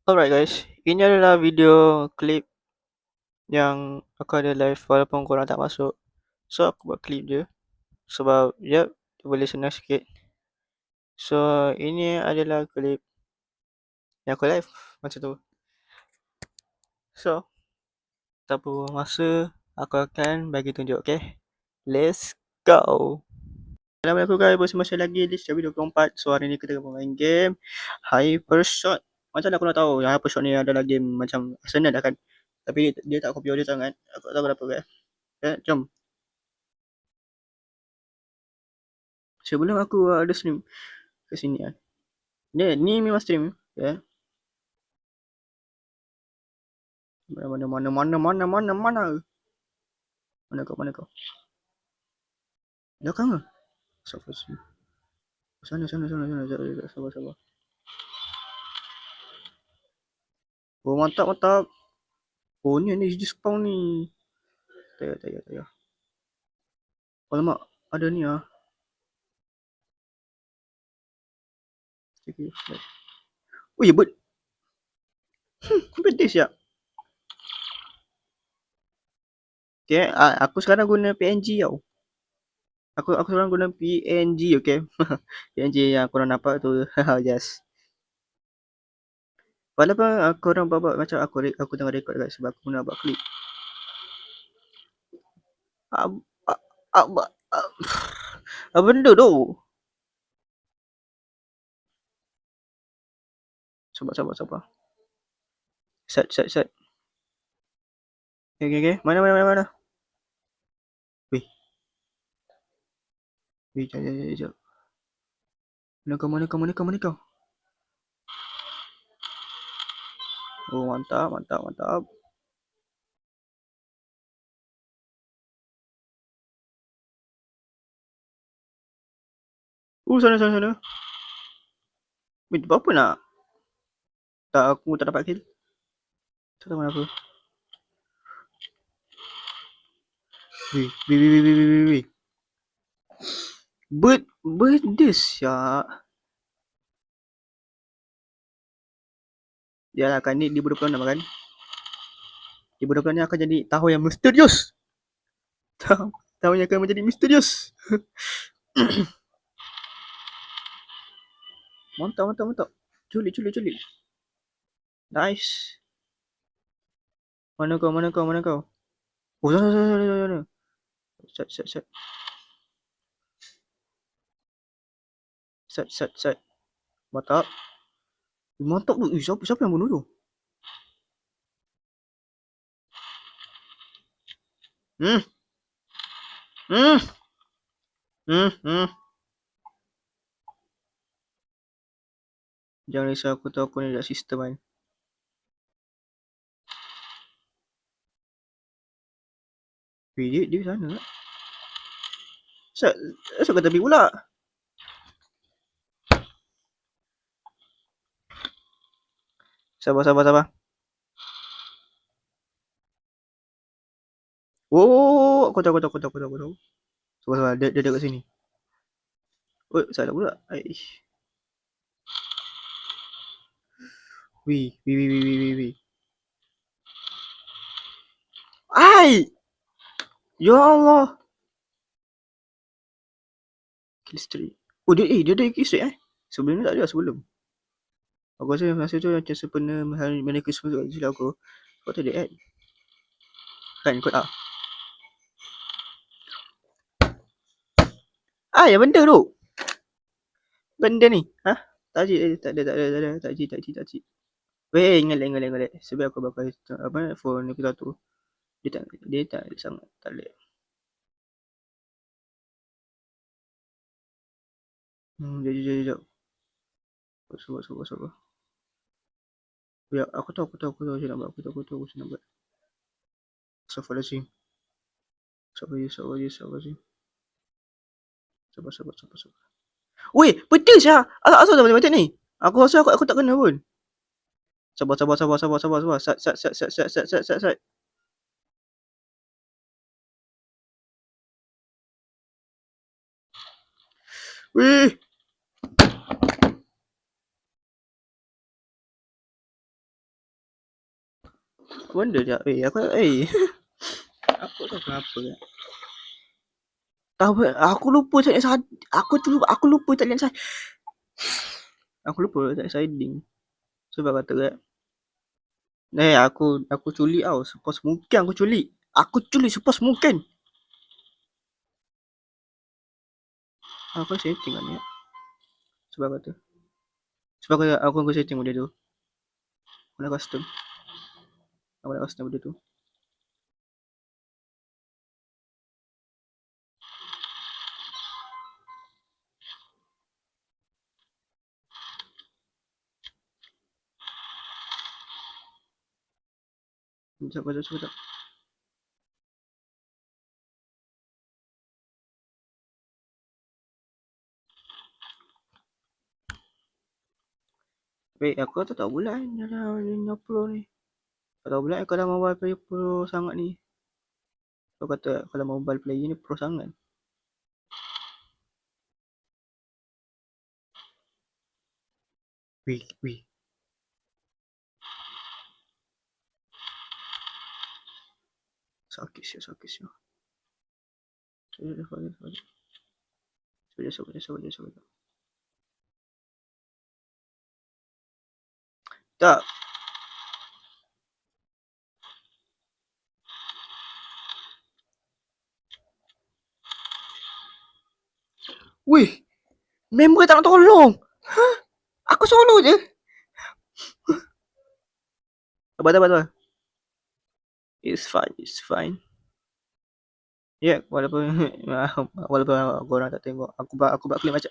Alright guys, ini adalah video klip yang aku ada live walaupun korang tak masuk. So aku buat klip je sebab ya boleh senang sikit. So ini adalah klip yang aku live macam tu. So tanpa buang masa, aku akan bagi tunjuk, okay? Let's go. Dalam aku guys, bersama saya lagi di Syabi 24. So hari ni kita akan main game Hypershot. Macam mana aku nak tahu yang Hypershot ni adalah game macam Arsenal dah kan? Tapi dia tak copy audio sangat. Aku tak tahu kenapa guys. Okay, jom. Sebelum aku ada stream ke sini kan. Ni memang stream ya. Mana. Mana kau? Belakang ke? Sabar. Sana. Sabar. Oh mantap. Oh ni dia spawn ni. Tak payah. Alamak, ada ni ah. Okay. Oh ya bird. Pedis ya. Okay, aku sekarang guna PNG tau. Aku sekarang guna PNG, okay. PNG yang korang nampak tu. Yes. Walaupun korang buat macam aku tengah record kat sebab aku nak buat klip. Apa benda tu? Sabar. Set. Okay. Mana? Weh, jap. Mana kau? Oh, mantap. Sana. Weh, apa nak? Tak, aku tak dapat kill. Tak tahu kenapa. Weh. Bird this ya. Yalah kan ni di 2026 kan. Di 2026 ni akan jadi tahun yang misterius. Tahun yang akan menjadi misterius. Mantap. Culik. Nice. Mana kau? Oh, sana. Set. Mantap. Mantap tu. Siapa yang bunuh tu? Hmm. Jangan risau, aku tahu aku ni dah sistem kan. Weh, dia sana tak? Asal kau tepi pula? Sabar. Oh, aku tahu. Sabar. Dia dekat sini. Oh, salah pula. Aish. Weh. Ai! Ya Allah. Kill streak. Oh, dia ada kill streak eh? Sebelum ni tak ada sebelum. Aku rasa masa tu macam sempena Merry Christmas kat sini aku. Kau tak ada add. Kan ikut ah. Yang benda tu. Benda ni. Ha? Tak ada. Tak cik. Weh, ingat. Sebab aku bakal apa phone kita tu. Dia tak ada sangat. Tak ada. Jap. Sabar. Ya, aku tahu macam nak buat. Aku tahu macam nak buat. Astaghfirullahaladzim. Sabar je. Sabar. Weh, pedas lah. Asal tak macam ni? Aku rasa aku tak kena pun. Sabar. Sat. Weh. Apa benda je? Aku tak tahu kenapa kan. Tahu aku lupa tak lihat aku lupa tak lihat aku lupa tak lihat sliding. Sebab kata kan. Aku culik tau. Sepos mungkin aku culik. Aku culik sepos mungkin. Aku setting kan ni. Sebab kata. Sebab aku setting benda tu. Aku nak custom. Aku nak custom benda tu. Sekejap. Wait, aku tak tahu pula dalam pro ni. Tak tahu pula kalau mobile player pro sangat ni. Kau kata kalau mobile player ni pro sangat. Wih. Sakit siap. Sekejap. Tak. Wih. Member tak nak tolong. Hah? Aku solo je. Sabar. It's fine. Ya, walaupun korang tak tengok. Aku buat klip macam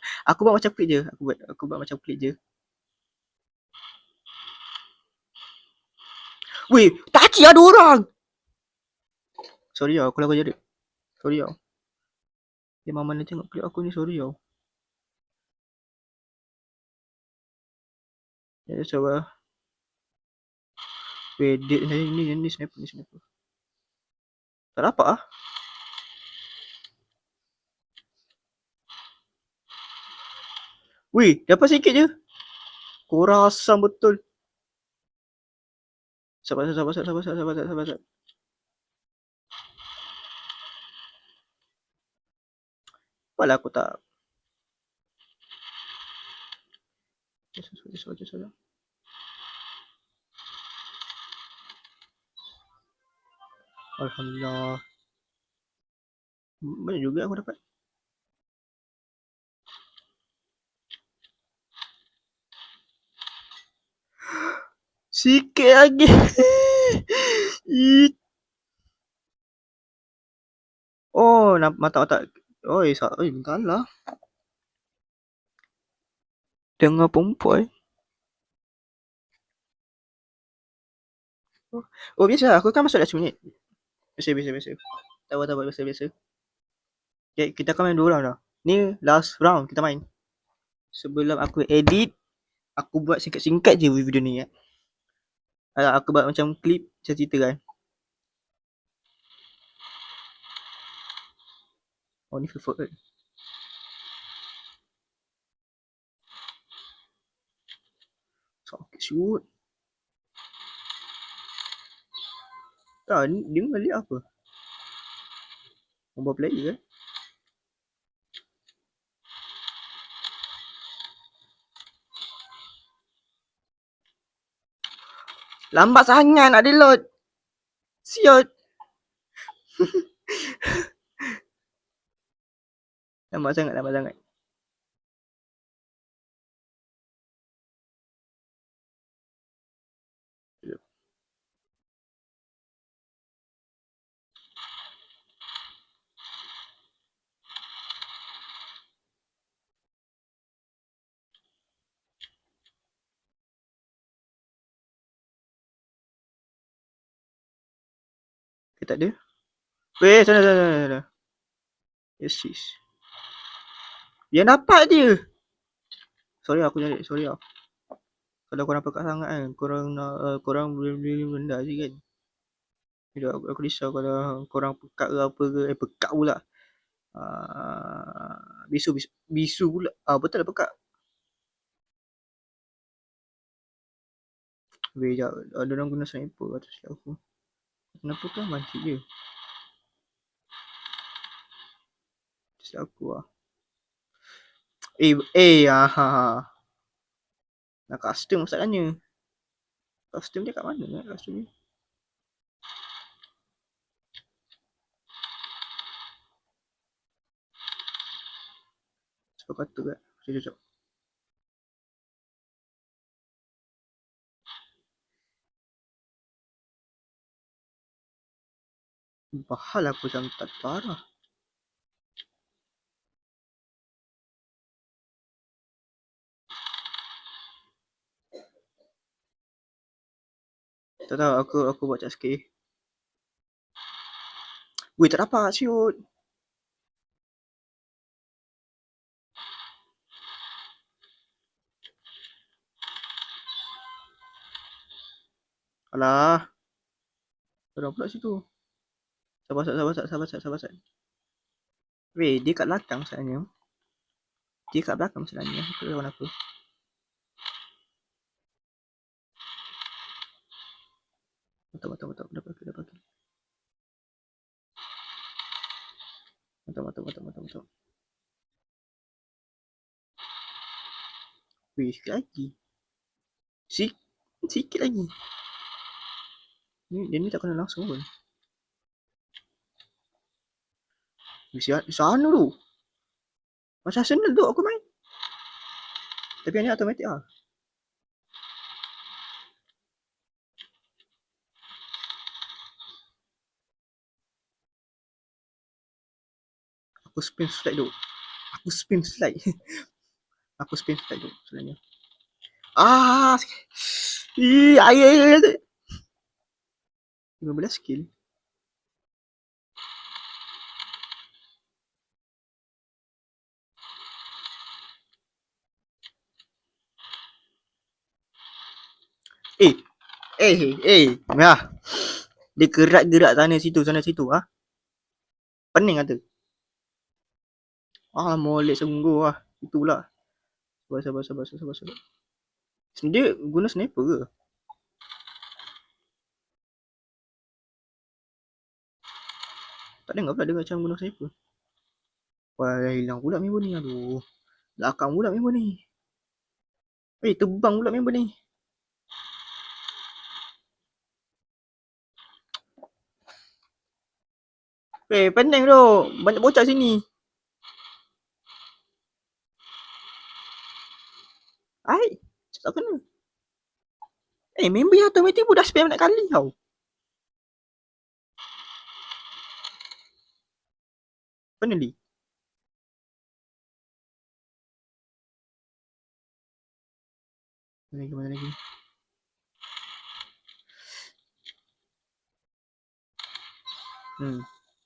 klip je. Aku buat macam klip je. Weh, taci ada orang. Sorry tau, kalau kau jadi. Sorry tau. Dia mama nak tengok klip aku ni, sorry tau. Ya, sabar. Weh, ni sniper. Tak dapat ah. Weh, dapat sikit je. Korang asam betul. Sabar. Apalah aku tak. Sabar. Alhamdulillah. Banyak juga aku dapat. Sikit lagi. Oh, mata. Oi, bentar lah. Dengar perempuan. Oh, biasa. Aku kan masuk dah 10 minit. Biasa. Tahu biasa. Okay, kita akan main 2 round dah. Ni last round kita main. Sebelum aku edit, aku buat singkat-singkat je video ni ya. Aku buat macam klip cerita kan. Oh, ni full kan. Sakit shoot. Tak, ni dia ngeliat apa? Mobile player kan? Lambat sangat nak reload. Siot. Lambat sangat. Okay, tak ada. Weh, sana. Yes. Dia dapat dia. Sorry aku cari. Sorry lah. Kalau korang pekat sangat kan. Korang boleh rendah je kan. Aku risau kalau korang pekat ke apa ke. Pekat pula. Bisu pula. Betul lah pekat. Weh, jap. Ada orang guna sniper atas aku. Kenapa kan mati je? Atas aku lah. Ha. Nak custom masalahnya. Custom dia kat mana nak custom ni? Sebab kata kat. Sekejap. Bahal aku jantat parah. Tak tahu aku buat cat sikit. Weh, tak dapat siut. Alah. Ada pula situ. Sabar. Weh, dia kat belakang sebenarnya. Dia kat belakang sebenarnya. Aku lawan apa? Mata. Dah pakai. Mata. Weh, sikit lagi. Sikit lagi. Dia ni tak kena langsung pun. Di sana tu. Macam Arsenal tu aku main. Tapi yang ni automatic lah. Aku spin slide tu. Aku spin slide tu sebenarnya. Air. 15 skill. Nah. Dia gerak sana situ ah. Pening kata. Molek sungguh lah. Itulah. Sabar. Dia guna sniper ke? Tak dengar pula dia macam guna sniper. Wah, hilang pula member ni. Aduh. Belakang pula member ni. Terbang pula member ni. Pening tu. Banyak bocah sini. Tak kena. Member yang automatic pun dah spam nak kali tau. Mana ni? Mana lagi?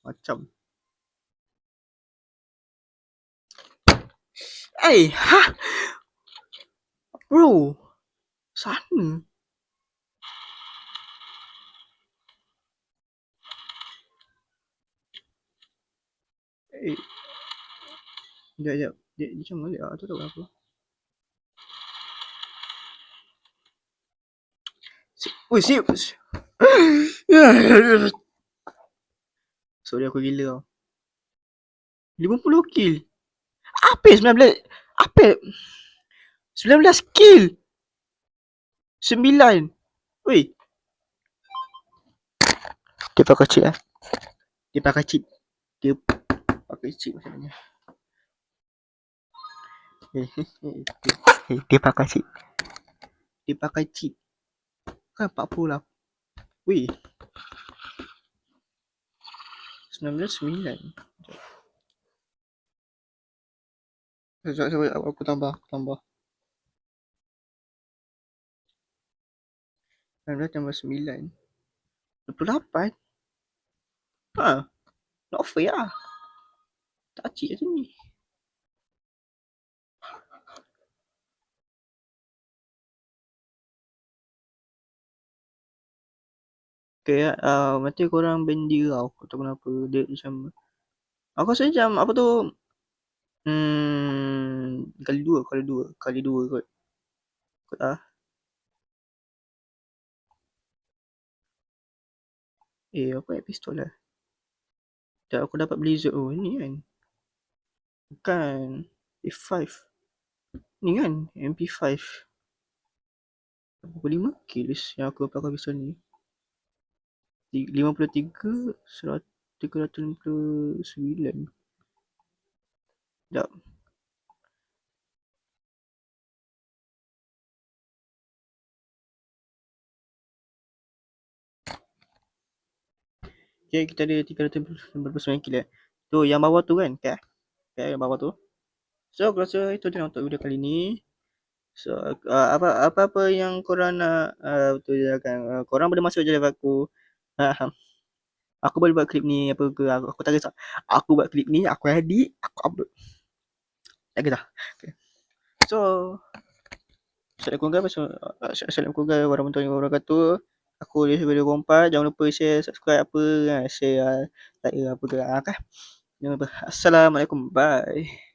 Macam. Bro. Sana. Sekejap. Dia macam mana dia? Tak tahu apa. Sip. Sorry aku gila tau. 50 kill. Apa 19? Apa? 19 kill. 9. Weh. Dia pakai cheat Dia pakai cheat masalahnya. Dia pakai cheat. Kan 40 lah. Weh. 19-9. Sekejap, aku tambah. 19 tambah 9. 28. Not fair lah. Tak cik macam ni. Okay, nanti korang band dia tau. Aku tahu kenapa. Dia macam, aku rasa macam apa tu, kali dua kot. Apa pistol lah. Tak, aku dapat Blizzard. Oh, ni kan. Bukan. A5. Ni kan. MP5. 85 kills yang aku pakai pistol ni. 53, 369. Sekejap. Okay, kita ada 399 kill. Tu, yang bawah tu kan? Okay, yang bawah tu. So, aku rasa itu je untuk video kali ni. So, apa-apa yang korang nak tu je kan. Korang boleh masuk je live aku. Aku boleh buat klip ni apa ke, aku tak kisah. Aku buat klip ni, aku edit, aku upload. Tak kisah. Okay. So, Assalamualaikum warahmatullahi wabarakatuh. Aku di video keempat. Jangan lupa share, subscribe apa, share, like apa ke. Jangan lupa. Assalamualaikum. Bye.